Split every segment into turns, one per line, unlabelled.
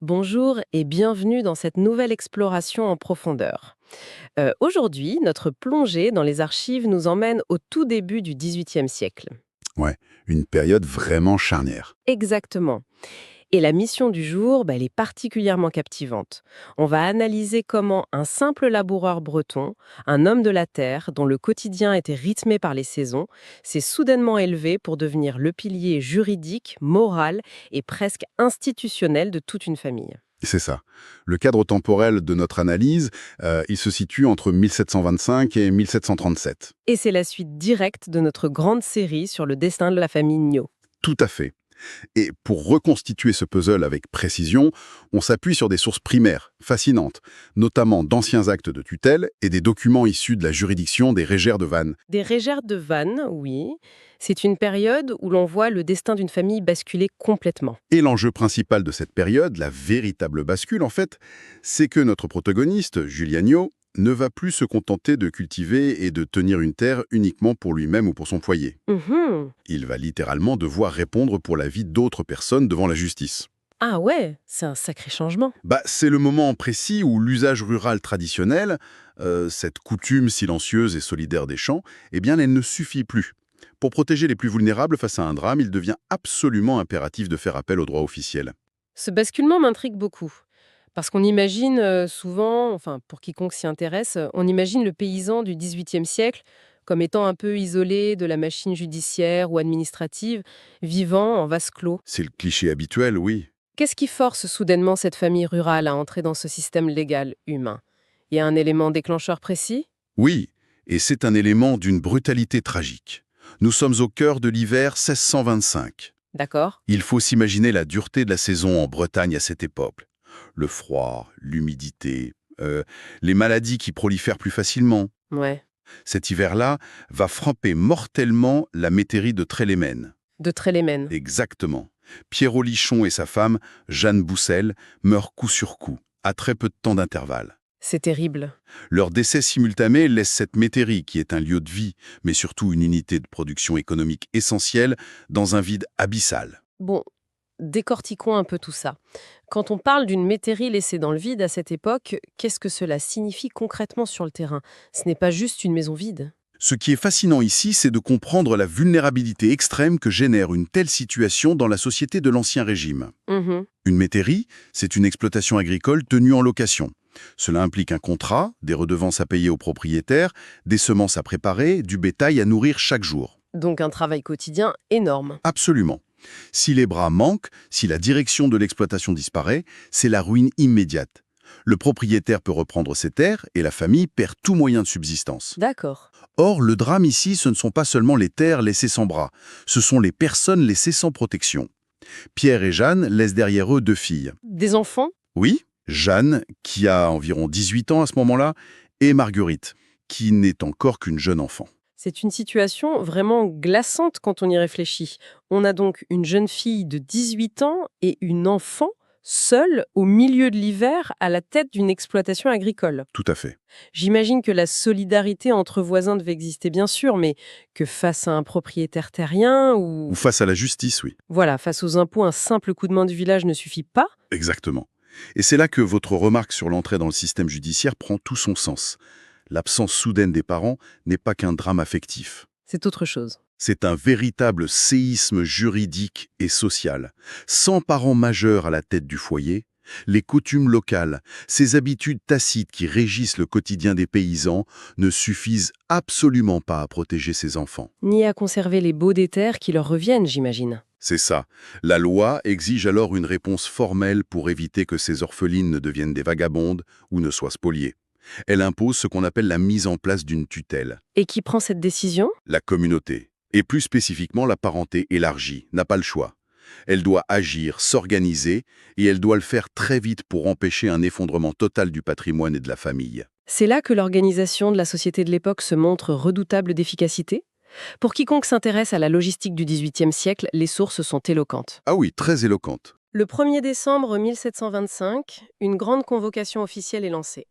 Bonjour et bienvenue dans cette nouvelle exploration en profondeur. Aujourd'hui, notre plongée dans les archives nous emmène au tout début du XVIIIe siècle.
Ouais, une période vraiment charnière.
Exactement. Et la mission du jour, elle est particulièrement captivante. On va analyser comment un simple laboureur breton, un homme de la terre dont le quotidien était rythmé par les saisons, s'est soudainement élevé pour devenir le pilier juridique, moral et presque institutionnel de toute une famille.
C'est ça. Le cadre temporel de notre analyse, il se situe entre 1725 et 1737.
Et c'est la suite directe de notre grande série sur le destin de la famille Nio.
Tout à fait. Et pour reconstituer ce puzzle avec précision, on s'appuie sur des sources primaires, fascinantes, notamment d'anciens actes de tutelle et des documents issus de la juridiction des Régères de Vannes.
Des Régères de Vannes, oui. C'est une période où l'on voit le destin d'une famille basculer complètement.
Et l'enjeu principal de cette période, la véritable bascule en fait, c'est que notre protagoniste, Giuliano, ne va plus se contenter de cultiver et de tenir une terre uniquement pour lui-même ou pour son foyer.
Mhm.
Il va littéralement devoir répondre pour la vie d'autres personnes devant la justice.
Ah ouais, c'est un sacré changement.
C'est le moment précis où l'usage rural traditionnel, cette coutume silencieuse et solidaire des champs, eh bien, elle ne suffit plus. Pour protéger les plus vulnérables face à un drame, il devient absolument impératif de faire appel au droit officiel.
Ce basculement m'intrigue beaucoup. Parce qu'on imagine souvent, enfin pour quiconque s'y intéresse, on imagine le paysan du XVIIIe siècle comme étant un peu isolé de la machine judiciaire ou administrative, vivant en vase clos.
C'est le cliché habituel, oui.
Qu'est-ce qui force soudainement cette famille rurale à entrer dans ce système légal humain? Il y a un élément déclencheur précis?
Oui, et c'est un élément d'une brutalité tragique. Nous sommes au cœur de l'hiver 1625.
D'accord?
Il faut s'imaginer la dureté de la saison en Bretagne à cette époque. Le froid, l'humidité, les maladies qui prolifèrent plus facilement.
Ouais.
Cet hiver-là va frapper mortellement la métairie de Trélémène.
De Trélémène.
Exactement. Pierre Lichon et sa femme, Jeanne Boussel, meurent coup sur coup, à très peu de temps d'intervalle.
C'est terrible.
Leur décès simultané laisse cette métairie, qui est un lieu de vie, mais surtout une unité de production économique essentielle, dans un vide abyssal.
Bon, décortiquons un peu tout ça. Quand on parle d'une métairie laissée dans le vide à cette époque, qu'est-ce que cela signifie concrètement sur le terrain? Ce n'est pas juste une maison vide.
Ce qui est fascinant ici, c'est de comprendre la vulnérabilité extrême que génère une telle situation dans la société de l'Ancien Régime.
Mhm.
Une métairie, c'est une exploitation agricole tenue en location. Cela implique un contrat, des redevances à payer aux propriétaires, des semences à préparer, du bétail à nourrir chaque jour.
Donc un travail quotidien énorme.
Absolument. Si les bras manquent, si la direction de l'exploitation disparaît, c'est la ruine immédiate. Le propriétaire peut reprendre ses terres et la famille perd tout moyen de subsistance.
D'accord.
Or, le drame ici, ce ne sont pas seulement les terres laissées sans bras, ce sont les personnes laissées sans protection. Pierre et Jeanne laissent derrière eux 2 filles.
Des enfants?
Oui, Jeanne, qui a environ 18 ans à ce moment-là, et Marguerite, qui n'est encore qu'une jeune enfant.
C'est une situation vraiment glaçante quand on y réfléchit. On a donc une jeune fille de 18 ans et une enfant seule au milieu de l'hiver à la tête d'une exploitation agricole.
Tout à fait.
J'imagine que la solidarité entre voisins devait exister bien sûr, mais que face à un propriétaire terrien
Ou
ou
face à la justice, oui.
voilà, face aux impôts, un simple coup de main du village ne suffit pas.
Exactement. Et c'est là que votre remarque sur l'entrée dans le système judiciaire prend tout son sens. L'absence soudaine des parents n'est pas qu'un drame affectif.
C'est autre chose.
C'est un véritable séisme juridique et social. Sans parents majeurs à la tête du foyer, les coutumes locales, ces habitudes tacites qui régissent le quotidien des paysans ne suffisent absolument pas à protéger ces enfants.
Ni à conserver les baux des terres qui leur reviennent, j'imagine.
C'est ça. La loi exige alors une réponse formelle pour éviter que ces orphelines ne deviennent des vagabondes ou ne soient spoliées. Elle impose ce qu'on appelle la mise en place d'une tutelle.
Et qui prend cette décision?
La communauté, et plus spécifiquement la parenté élargie, n'a pas le choix. Elle doit agir, s'organiser, et elle doit le faire très vite pour empêcher un effondrement total du patrimoine et de la famille.
C'est là que l'organisation de la société de l'époque se montre redoutable d'efficacité? Pour quiconque s'intéresse à la logistique du XVIIIe siècle, les sources sont éloquentes.
Ah oui, très éloquente.
Le 1er décembre 1725, une grande convocation officielle est lancée.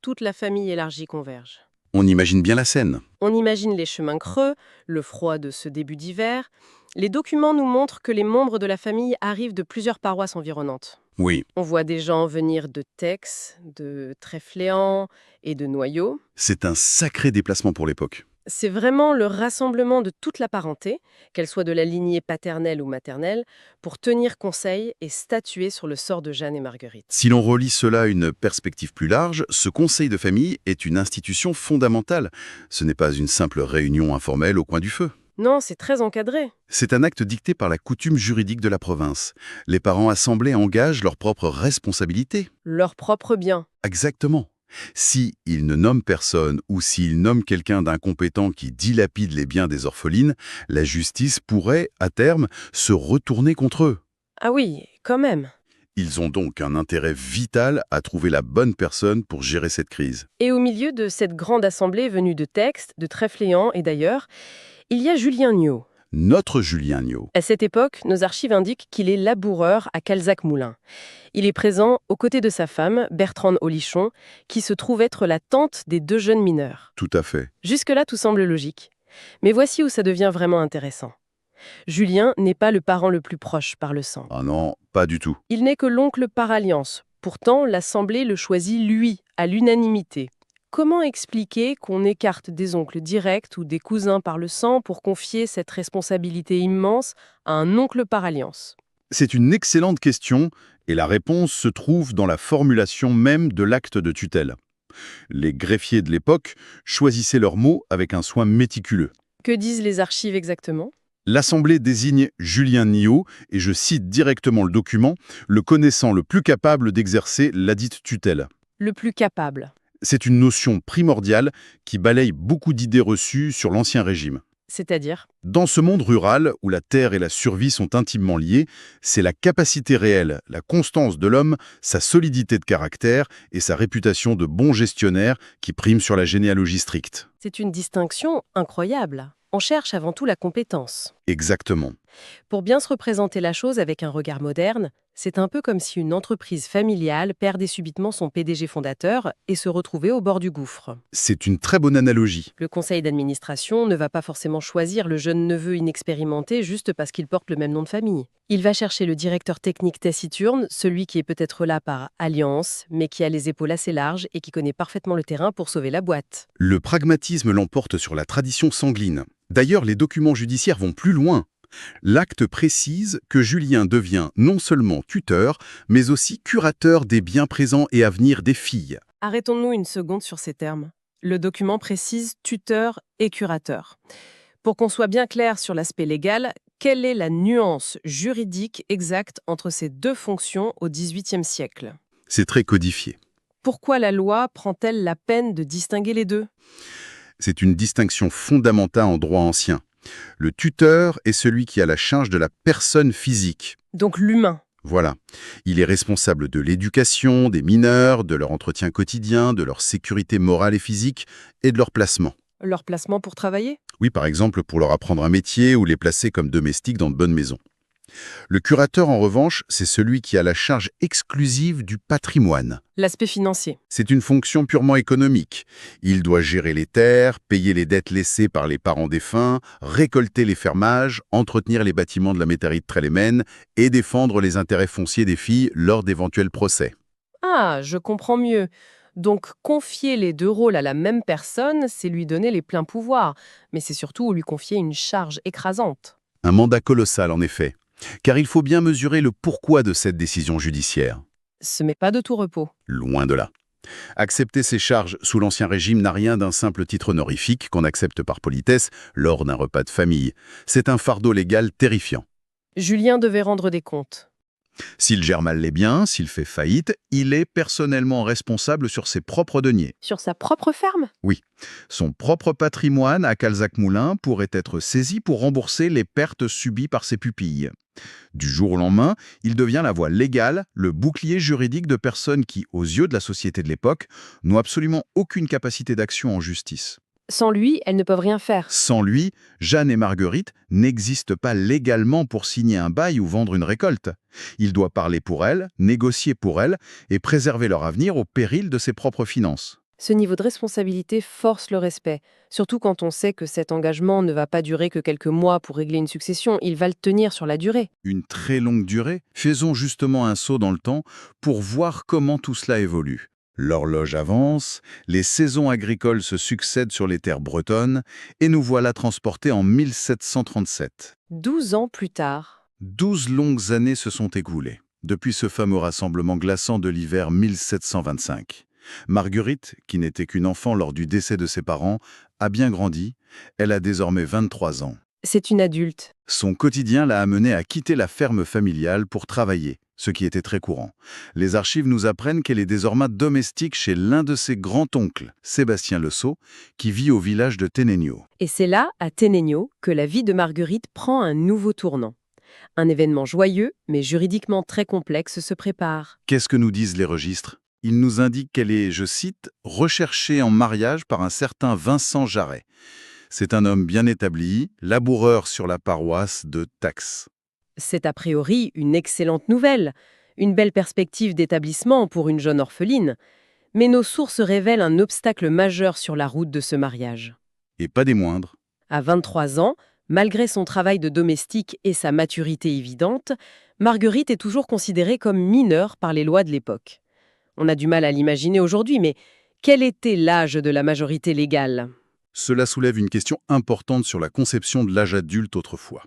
Toute la famille élargie converge.
On imagine bien la scène.
On imagine les chemins creux, le froid de ce début d'hiver. Les documents nous montrent que les membres de la famille arrivent de plusieurs paroisses environnantes.
Oui,
On voit des gens venir de Tex, de Tréfléan et de Noyaux.
c'est un sacré déplacement pour l'époque.
C'est vraiment le rassemblement de toute la parenté, qu'elle soit de la lignée paternelle ou maternelle, pour tenir conseil et statuer sur le sort de Jeanne et Marguerite.
Si l'on relie cela à une perspective plus large, ce conseil de famille est une institution fondamentale. Ce n'est pas une simple réunion informelle au coin du feu.
Non, c'est très encadré.
C'est un acte dicté par la coutume juridique de la province. Les parents assemblés engagent leurs propres responsabilités.
Leur propre bien.
Exactement. Si ils ne nomment personne ou s'ils nomment quelqu'un d'incompétent qui dilapide les biens des orphelines, la justice pourrait, à terme, se retourner contre eux.
Ah oui, quand même.
Ils ont donc un intérêt vital à trouver la bonne personne pour gérer cette crise.
Et au milieu de cette grande assemblée venue de Tex, de Tréfléan et d'ailleurs, il y a Julien Niot.
Notre Julien Niot.
À cette époque, nos archives indiquent qu'il est laboureur à Calzac-Moulins. Il est présent aux côtés de sa femme, Bertrande Olichon, qui se trouve être la tante des 2 jeunes mineurs.
Tout à fait.
Jusque-là, tout semble logique. Mais voici où ça devient vraiment intéressant. Julien n'est pas le parent le plus proche par le sang.
Ah non, pas du tout.
Il n'est que l'oncle par alliance. Pourtant, l'Assemblée le choisit lui, à l'unanimité. Comment expliquer qu'on écarte des oncles directs ou des cousins par le sang pour confier cette responsabilité immense à un oncle par alliance?
C'est une excellente question et la réponse se trouve dans la formulation même de l'acte de tutelle. Les greffiers de l'époque choisissaient leurs mots avec un soin méticuleux.
Que disent les archives exactement?
L'Assemblée désigne Julien Niot, et je cite directement le document, le connaissant le plus capable d'exercer ladite tutelle.
Le plus capable.
C'est une notion primordiale qui balaye beaucoup d'idées reçues sur l'Ancien Régime.
C'est-à-dire?
Dans ce monde rural, où la terre et la survie sont intimement liées, c'est la capacité réelle, la constance de l'homme, sa solidité de caractère et sa réputation de bon gestionnaire qui priment sur la généalogie stricte.
C'est une distinction incroyable. On cherche avant tout la compétence.
Exactement.
Pour bien se représenter la chose avec un regard moderne, c'est un peu comme si une entreprise familiale perdait subitement son PDG fondateur et se retrouvait au bord du gouffre.
C'est une très bonne analogie.
Le conseil d'administration ne va pas forcément choisir le jeune neveu inexpérimenté juste parce qu'il porte le même nom de famille. Il va chercher le directeur technique taciturne, celui qui est peut-être là par alliance, mais qui a les épaules assez larges et qui connaît parfaitement le terrain pour sauver la boîte.
Le pragmatisme l'emporte sur la tradition sanguine. D'ailleurs, les documents judiciaires vont plus loin. L'acte précise que Julien devient non seulement tuteur, mais aussi curateur des biens présents et à venir des filles.
Arrêtons-nous une seconde sur ces termes. Le document précise tuteur et curateur. Pour qu'on soit bien clair sur l'aspect légal, quelle est la nuance juridique exacte entre ces 2 fonctions au XVIIIe siècle?
C'est très codifié.
Pourquoi la loi prend-elle la peine de distinguer les 2?
C'est une distinction fondamentale en droit ancien. Le tuteur est celui qui a la charge de la personne physique.
Donc l'humain.
Voilà. Il est responsable de l'éducation des mineurs, de leur entretien quotidien, de leur sécurité morale et physique et de leur placement.
Leur placement pour travailler?
Oui, par exemple, pour leur apprendre un métier ou les placer comme domestiques dans de bonnes maisons. Le curateur, en revanche, c'est celui qui a la charge exclusive du patrimoine.
L'aspect financier.
C'est une fonction purement économique. Il doit gérer les terres, payer les dettes laissées par les parents défunts, récolter les fermages, entretenir les bâtiments de la métairie de Trélémène et défendre les intérêts fonciers des filles lors d'éventuels procès.
Ah, je comprends mieux. Donc confier les 2 rôles à la même personne, c'est lui donner les pleins pouvoirs, mais c'est surtout lui confier une charge écrasante.
Un mandat colossal, en effet. Car il faut bien mesurer le pourquoi de cette décision judiciaire.
Ce n'est pas de tout repos.
Loin de là. Accepter ces charges sous l'Ancien Régime n'a rien d'un simple titre honorifique qu'on accepte par politesse lors d'un repas de famille. C'est un fardeau légal terrifiant.
Julien devait rendre des comptes.
S'il gère mal les biens, s'il fait faillite, il est personnellement responsable sur ses propres deniers.
Sur sa propre ferme?
Oui, son propre patrimoine à Calzac-Moulins pourrait être saisi pour rembourser les pertes subies par ses pupilles. Du jour au lendemain, il devient la voie légale, le bouclier juridique de personnes qui, aux yeux de la société de l'époque, n'ont absolument aucune capacité d'action en justice.
Sans lui, elles ne peuvent rien faire.
Sans lui, Jeanne et Marguerite n'existent pas légalement pour signer un bail ou vendre une récolte. Il doit parler pour elles, négocier pour elles et préserver leur avenir au péril de ses propres finances.
Ce niveau de responsabilité force le respect, surtout quand on sait que cet engagement ne va pas durer que quelques mois pour régler une succession, il va le tenir sur la durée.
Une très longue durée? Faisons justement un saut dans le temps pour voir comment tout cela évolue. L'horloge avance, les saisons agricoles se succèdent sur les terres bretonnes, et nous voilà transportés en 1737.
12 ans plus tard.
12 longues années se sont écoulées, depuis ce fameux rassemblement glaçant de l'hiver 1725. Marguerite, qui n'était qu'une enfant lors du décès de ses parents, a bien grandi. Elle a désormais 23 ans.
C'est une adulte.
Son quotidien l'a amenée à quitter la ferme familiale pour travailler, ce qui était très courant. Les archives nous apprennent qu'elle est désormais domestique chez l'un de ses grands-oncles, Sébastien Le Sceau, qui vit au village de Ténénio.
Et c'est là, à Ténénio, que la vie de Marguerite prend un nouveau tournant. Un événement joyeux, mais juridiquement très complexe, se prépare.
Qu'est-ce que nous disent les registres? Ils nous indiquent qu'elle est, je cite, « recherchée en mariage par un certain Vincent Jarret ». C'est un homme bien établi, laboureur sur la paroisse de Tax.
C'est a priori une excellente nouvelle, une belle perspective d'établissement pour une jeune orpheline. Mais nos sources révèlent un obstacle majeur sur la route de ce mariage.
Et pas des moindres.
À 23 ans, malgré son travail de domestique et sa maturité évidente, Marguerite est toujours considérée comme mineure par les lois de l'époque. On a du mal à l'imaginer aujourd'hui, mais quel était l'âge de la majorité légale?
Cela soulève une question importante sur la conception de l'âge adulte autrefois.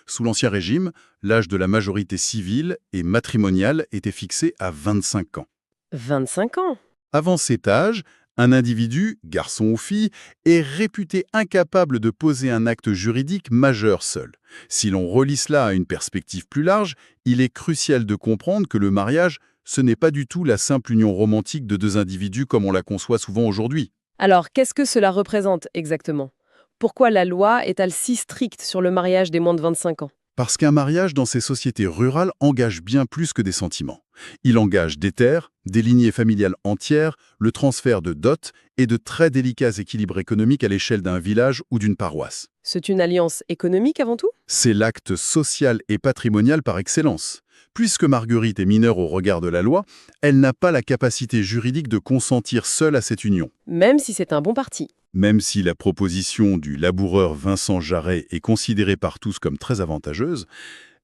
Sous l'Ancien Régime, l'âge de la majorité civile et matrimoniale était fixé à 25 ans.
25 ans.
Avant cet âge, un individu, garçon ou fille, est réputé incapable de poser un acte juridique majeur seul. Si l'on relie cela à une perspective plus large, il est crucial de comprendre que le mariage, ce n'est pas du tout la simple union romantique de deux individus comme on la conçoit souvent aujourd'hui.
Alors, qu'est-ce que cela représente exactement? Pourquoi la loi est-elle si stricte sur le mariage des moins de 25 ans?
Parce qu'un mariage dans ces sociétés rurales engage bien plus que des sentiments. Il engage des terres, des lignées familiales entières, le transfert de dot et de très délicats équilibres économiques à l'échelle d'un village ou d'une paroisse.
C'est une alliance économique avant tout?
C'est l'acte social et patrimonial par excellence. Puisque Marguerite est mineure au regard de la loi, elle n'a pas la capacité juridique de consentir seule à cette union.
Même si c'est un bon parti.
Même si la proposition du laboureur Vincent Jarret est considérée par tous comme très avantageuse,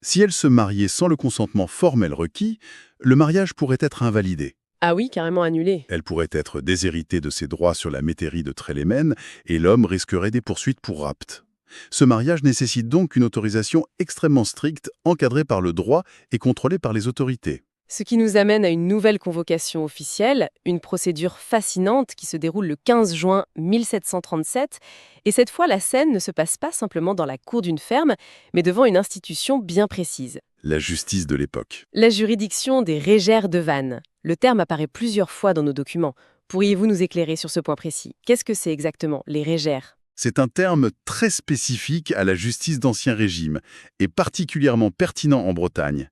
si elle se mariait sans le consentement formel requis, le mariage pourrait être invalidé.
Ah oui, carrément annulé.
Elle pourrait être déshéritée de ses droits sur la métairie de Trélémène et l'homme risquerait des poursuites pour rapt. Ce mariage nécessite donc une autorisation extrêmement stricte, encadrée par le droit et contrôlée par les autorités.
Ce qui nous amène à une nouvelle convocation officielle, une procédure fascinante qui se déroule le 15 juin 1737. Et cette fois, la scène ne se passe pas simplement dans la cour d'une ferme, mais devant une institution bien précise.
La justice de l'époque.
La juridiction des Régères de Vannes. Le terme apparaît plusieurs fois dans nos documents. Pourriez-vous nous éclairer sur ce point précis? Qu'est-ce que c'est exactement, les Régères?
C'est un terme très spécifique à la justice d'Ancien Régime et particulièrement pertinent en Bretagne.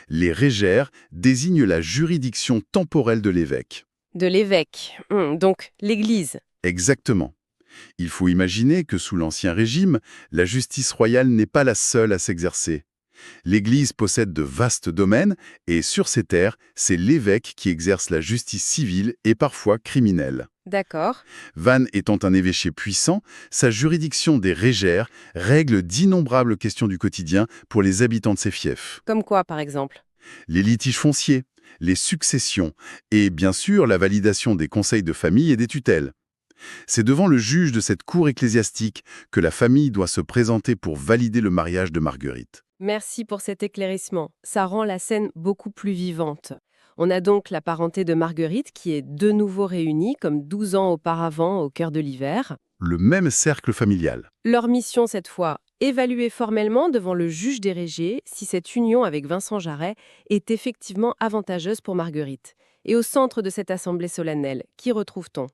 Les régères désignent la juridiction temporelle de l'évêque.
De l'évêque, donc l'Église.
Exactement. Il faut imaginer que sous l'Ancien Régime, la justice royale n'est pas la seule à s'exercer. L'Église possède de vastes domaines et sur ces terres, c'est l'évêque qui exerce la justice civile et parfois criminelle.
D'accord.
Vannes étant un évêché puissant, sa juridiction des régères règle d'innombrables questions du quotidien pour les habitants de ses fiefs.
Comme quoi, par exemple?
Les litiges fonciers, les successions et bien sûr la validation des conseils de famille et des tutelles. C'est devant le juge de cette cour ecclésiastique que la famille doit se présenter pour valider le mariage de Marguerite.
Merci pour cet éclaircissement. Ça rend la scène beaucoup plus vivante. On a donc la parenté de Marguerite qui est de nouveau réunie comme 12 ans auparavant au cœur de l'hiver.
Le même cercle familial.
Leur mission cette fois, évaluer formellement devant le juge des régés si cette union avec Vincent Jarret est effectivement avantageuse pour Marguerite. Et au centre de cette assemblée solennelle, qui retrouve-t-on?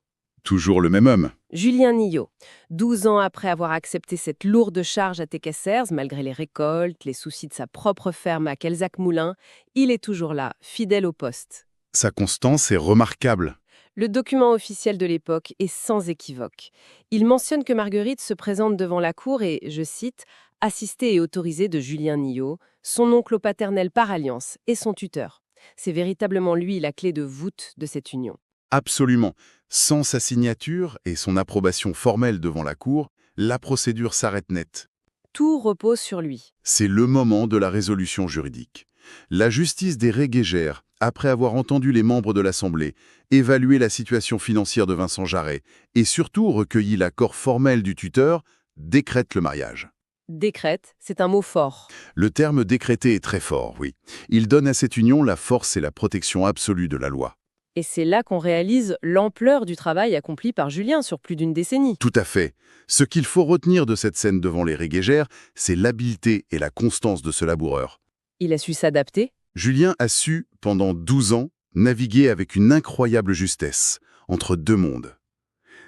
Toujours le même homme.
Julien Nillot. 12 ans après avoir accepté cette lourde charge à Técassers, malgré les récoltes, les soucis de sa propre ferme à Kelzac-Moulins, il est toujours là, fidèle au poste.
Sa constance est remarquable.
Le document officiel de l'époque est sans équivoque. Il mentionne que Marguerite se présente devant la cour et, je cite, « assistée et autorisée de Julien Nillot, son oncle paternel par alliance et son tuteur ». C'est véritablement lui la clé de voûte de cette union.
Absolument. Sans sa signature et son approbation formelle devant la Cour, la procédure s'arrête net.
Tout repose sur lui.
C'est le moment de la résolution juridique. La justice des Régégères, après avoir entendu les membres de l'Assemblée, évalué la situation financière de Vincent Jarret et surtout recueilli l'accord formel du tuteur, décrète le mariage.
Décrète, c'est un mot fort.
Le terme décrété est très fort, oui. Il donne à cette union la force et la protection absolue de la loi.
Et c'est là qu'on réalise l'ampleur du travail accompli par Julien sur plus d'une décennie.
Tout à fait. Ce qu'il faut retenir de cette scène devant les Régégères, c'est l'habileté et la constance de ce laboureur.
Il a su s'adapter.
Julien a su, pendant 12 ans, naviguer avec une incroyable justesse entre deux mondes.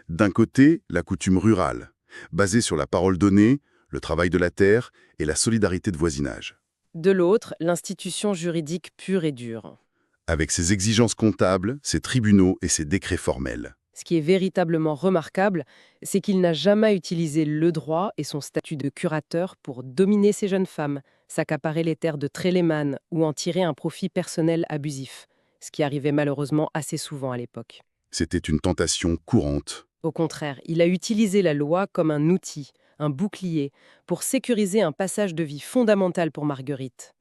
D'un côté, la coutume rurale, basée sur la parole donnée, le travail de la terre et la solidarité de voisinage.
De l'autre, l'institution juridique pure et dure.
Avec ses exigences comptables, ses tribunaux et ses décrets formels.
Ce qui est véritablement remarquable, c'est qu'il n'a jamais utilisé le droit et son statut de curateur pour dominer ces jeunes femmes, s'accaparer les terres de Tréléman ou en tirer un profit personnel abusif, ce qui arrivait malheureusement assez souvent à l'époque.
C'était une tentation courante.
Au contraire, il a utilisé la loi comme un outil, un bouclier, pour sécuriser un passage de vie fondamental pour Marguerite.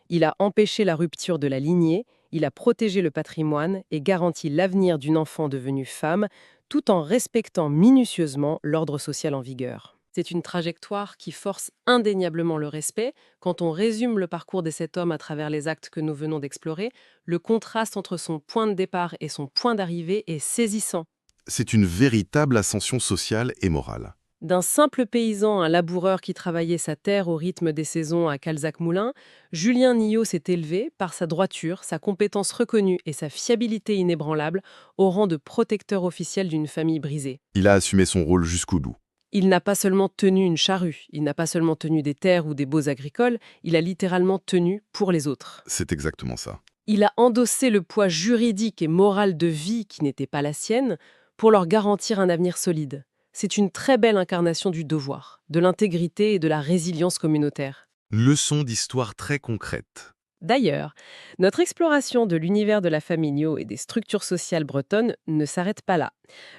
Il a empêché la rupture de la lignée, il a protégé le patrimoine et garanti l'avenir d'une enfant devenue femme, tout en respectant minutieusement l'ordre social en vigueur. C'est une trajectoire qui force indéniablement le respect. Quand on résume le parcours de cet homme à travers les actes que nous venons d'explorer, le contraste entre son point de départ et son point d'arrivée est saisissant.
C'est une véritable ascension sociale et morale.
D'un simple paysan à un laboureur qui travaillait sa terre au rythme des saisons à Calzac-Moulin, Julien Nillot s'est élevé, par sa droiture, sa compétence reconnue et sa fiabilité inébranlable, au rang de protecteur officiel d'une famille brisée.
Il a assumé son rôle jusqu'au bout.
Il n'a pas seulement tenu une charrue, il n'a pas seulement tenu des terres ou des baux agricoles, il a littéralement tenu pour les autres.
C'est exactement ça.
Il a endossé le poids juridique et moral de vie qui n'était pas la sienne pour leur garantir un avenir solide. C'est une très belle incarnation du devoir, de l'intégrité et de la résilience communautaire.
Leçon d'histoire très concrète.
D'ailleurs, notre exploration de l'univers de la famille Nillot et des structures sociales bretonnes ne s'arrête pas là.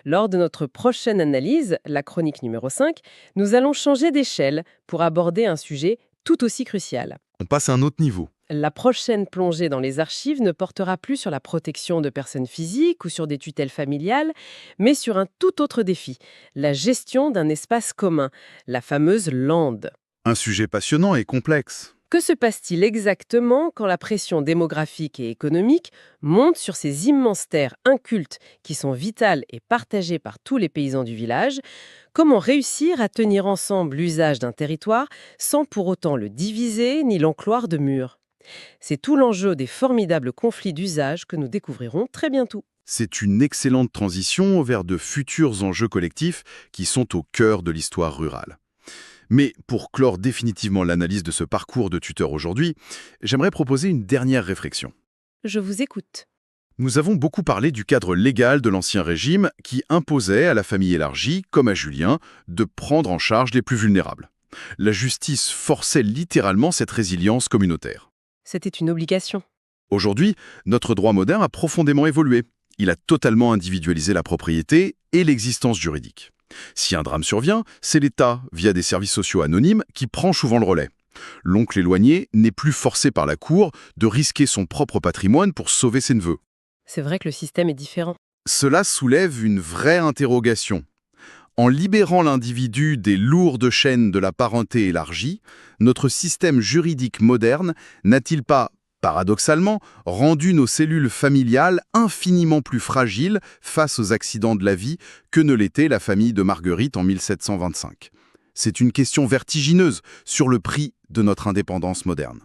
Lors de notre prochaine analyse, la chronique numéro 5, nous allons changer d'échelle pour aborder un sujet tout aussi crucial.
On passe à un autre niveau.
La prochaine plongée dans les archives ne portera plus sur la protection de personnes physiques ou sur des tutelles familiales, mais sur un tout autre défi, la gestion d'un espace commun, la fameuse lande.
Un sujet passionnant et complexe.
Que se passe-t-il exactement quand la pression démographique et économique monte sur ces immenses terres incultes qui sont vitales et partagées par tous les paysans du village? Comment réussir à tenir ensemble l'usage d'un territoire sans pour autant le diviser ni l'encloire de murs? C'est tout l'enjeu des formidables conflits d'usage que nous découvrirons très bientôt.
C'est une excellente transition vers de futurs enjeux collectifs qui sont au cœur de l'histoire rurale. Mais pour clore définitivement l'analyse de ce parcours de tuteur aujourd'hui, j'aimerais proposer une dernière réflexion.
Je vous écoute.
Nous avons beaucoup parlé du cadre légal de l'Ancien Régime qui imposait à la famille élargie, comme à Julien, de prendre en charge les plus vulnérables. La justice forçait littéralement cette résilience communautaire.
C'était une obligation.
Aujourd'hui, notre droit moderne a profondément évolué. Il a totalement individualisé la propriété et l'existence juridique. Si un drame survient, c'est l'État, via des services sociaux anonymes, qui prend souvent le relais. L'oncle éloigné n'est plus forcé par la cour de risquer son propre patrimoine pour sauver ses neveux.
C'est vrai que le système est différent.
Cela soulève une vraie interrogation. En libérant l'individu des lourdes chaînes de la parenté élargie, notre système juridique moderne n'a-t-il pas, paradoxalement, rendu nos cellules familiales infiniment plus fragiles face aux accidents de la vie que ne l'était la famille de Marguerite en 1725? C'est une question vertigineuse sur le prix de notre indépendance moderne.